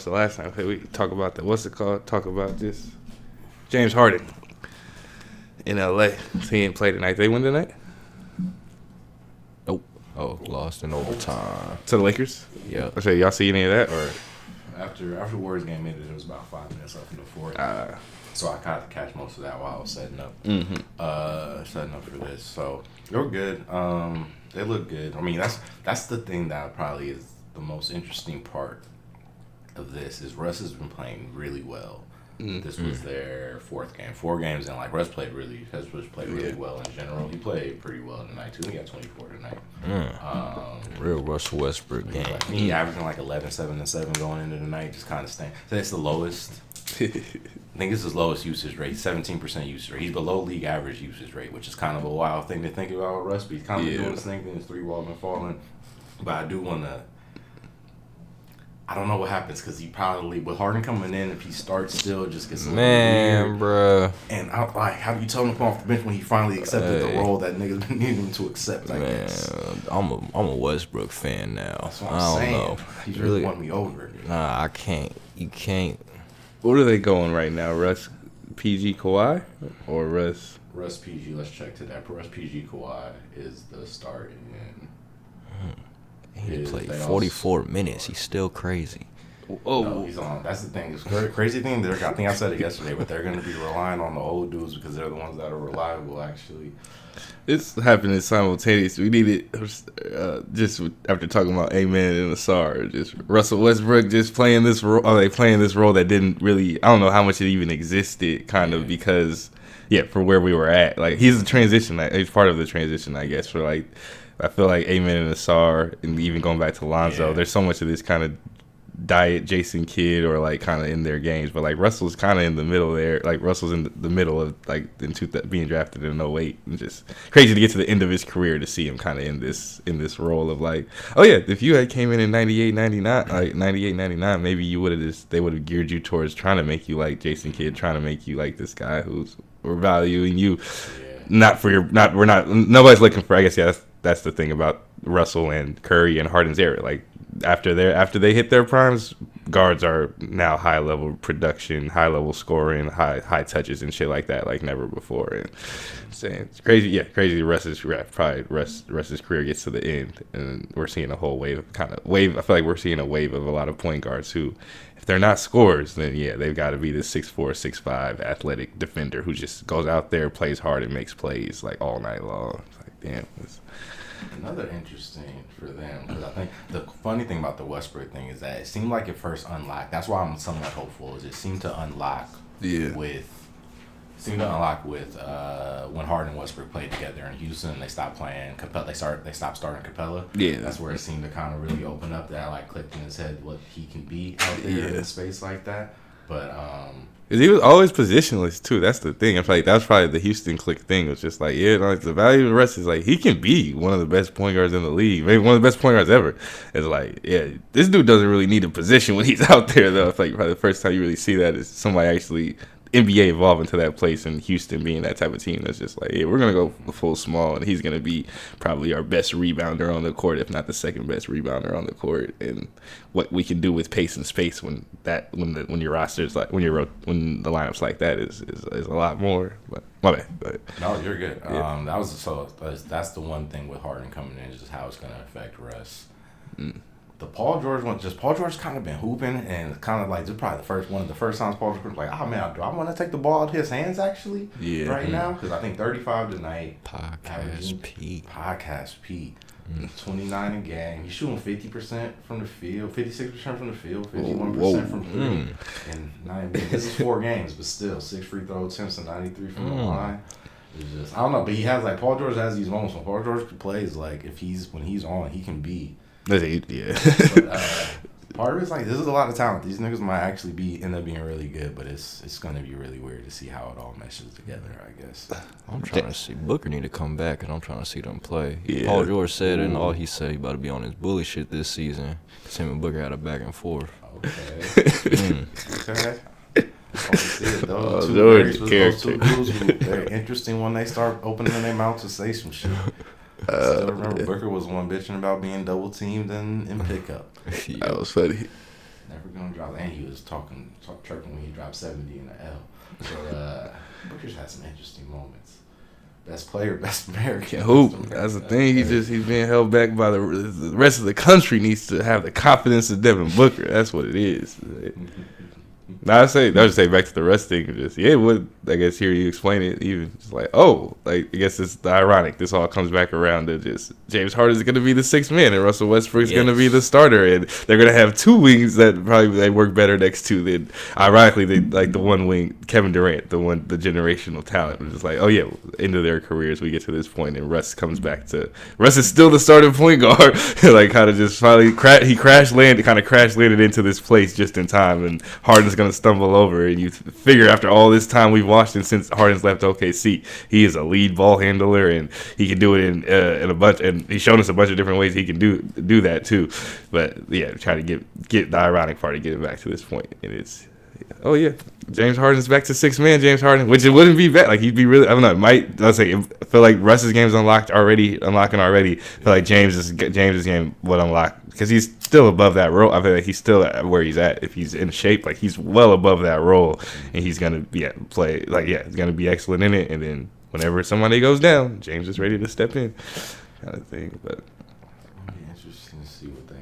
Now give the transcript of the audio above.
So last time we talk about what's it called? Talk about this James Harden in L.A. So he didn't play tonight. They win tonight? Nope. Oh, lost in overtime. To the Lakers? Yeah. I say, y'all see any of that? Or After the Warriors game ended, it was about 5 minutes left in the fourth. So I kind of catch most of that while I was setting up. Setting up for this. So they were good. They look good. I mean, that's the thing that probably is the most interesting part of this is Russ has been playing really well. This was their fourth game. 4 games in, like, Russ played really well in general. He played pretty well tonight, too. He got 24 tonight. Real Russell Westbrook game. Like, he averaging like 11, 7, and 7 going into the night, just kind of staying. So that's the lowest. I think it's his lowest usage rate, 17% usage rate. He's below league average usage rate, which is kind of a wild thing to think about with Russ. But he's kind of doing this thing, his 3-ball been falling. But I do want to. I don't know what happens because he probably, with Harden coming in, if he starts still, it just gets a little weird. Bruh. And how do you tell him to come off the bench when he finally accepted the role that niggas been needing him to accept? I guess. I'm a Westbrook fan now. That's what I'm saying. Know. He really won me over. Nah, I can't. You can't. what are they going right now? Russ PG Kawhi or Russ? Russ PG. Let's check to that. Russ PG Kawhi is the start, and he played 44 minutes. He's still crazy. Oh, no, he's on. That's the thing. It's crazy thing. I think I said it yesterday, but they're going to be relying on the old dudes because they're the ones that are reliable. Actually, it's happening simultaneously. We need it just after talking about Amen and Asar. Just Russell Westbrook just playing this role. They playing this role that didn't really. I don't know how much it even existed. Kind of because for where we were at. Like he's a transition. He's part of the transition, I guess. For like, I feel like Amen and Asar, and even going back to Lonzo. There's so much of this kind of diet Jason Kidd or like kind of in their games, but like Russell's kind of in the middle there. Like Russell's in the middle of like being drafted in 08, and just crazy to get to the end of his career to see him kind of in this role of like, oh yeah, if you had came in 98, 99, like 98, 99, maybe you would have they would have geared you towards trying to make you like Jason Kidd, trying to make you like this guy who's we're valuing you, nobody's looking for. I guess that's the thing about Russell and Curry and Harden's era, like. After they hit their primes, guards are now high level production, high level scoring, high touches and shit like that, like never before. And saying it's crazy, crazy. Russ's career gets to the end, and we're seeing a whole wave. I feel like we're seeing a wave of a lot of point guards who, if they're not scorers, then they've got to be this 6'4", 6'5" athletic defender who just goes out there, plays hard, and makes plays like all night long. It's like damn. Another interesting for them, because I think the funny thing about the Westbrook thing is that it seemed like it first unlocked. That's why I'm somewhat hopeful. Is it seemed to unlock with when Harden and Westbrook played together in Houston. They stopped playing Capella. They stopped starting Capella. Yeah, that's where it seemed to kind of really open up. That like clicked in his head what he can be out there in a space like that. But he was always positionless too. That's the thing. I feel like that was probably the Houston click thing. It was just like, the value of the rest is like he can be one of the best point guards in the league, maybe one of the best point guards ever. It's like, this dude doesn't really need a position when he's out there though. It's like probably the first time you really see that is somebody actually NBA evolving to that place, and Houston being that type of team that's just like, we're gonna go full small, and he's gonna be probably our best rebounder on the court, if not the second best rebounder on the court. And what we can do with pace and space when your roster's like when the lineups like that is a lot more. But my bad. But, no, you're good. That's the one thing with Harden coming in is just how it's gonna affect Russ. The Paul George kind of been hooping, and kind of like just probably one of the first times Paul George was like, oh man, do I want to take the ball out of his hands actually now? Because I think 35 tonight. Podcast Pete. 29 a game. He's shooting 50% from the field, 56% from the field, 51% from three. And this is 4 games, but still 6 free throw attempts and 93 from the line. It's just, I don't know, but he has Paul George has these moments when Paul George plays like when he's on, he can be. But, part of it's like this is a lot of talent. These niggas might actually end up being really good, but it's gonna be really weird to see how it all meshes together, I guess. I'm trying to see Booker need to come back, and I'm trying to see them play. Paul George said, and all he said he about to be on his bully shit this season. Him and Booker had a back and forth. Okay. Those two dudes who they're interesting when they start opening their mouth to say some shit. Still remember Booker was one bitching about being double teamed in pickup. That was funny. Never gonna drop. And he was chirping when he dropped 70 in the L. So Booker's had some interesting moments. Best player, best American. Hoop. That's the thing. He's being held back by the rest of the country. Needs to have the confidence of Devin Booker. That's what it is. Now I just say back to the rest thing. Just I guess hear you explain it. Even just like I guess it's the ironic. This all comes back around to just James Harden is going to be the sixth man and Russell Westbrook is going to be the starter, and they're going to have two wings that probably they work better next to. Than ironically, they like the one wing Kevin Durant, the generational talent. Was just like into their careers we get to this point, and Russ comes back to Russ is still the starting point guard. Like kind of just finally crash landed into this place just in time, and Harden's going to stumble over, and you figure after all this time we've watched him since Harden's left OKC, he is a lead ball handler, and he can do it in a bunch, and he's shown us a bunch of different ways he can do that too. But trying to get the ironic part of getting back to this point, and it's James Harden's back to sixth man. James Harden, which it wouldn't be bad. Like he'd be really, I don't know. I feel like Russ's game's unlocking already. I feel like James's game would unlock because he's still above that role. I feel like he's still at where he's at. If he's in shape, like he's well above that role, and he's gonna be he's gonna be excellent in it. And then whenever somebody goes down, James is ready to step in, kind of thing. But it'll be interesting to see what they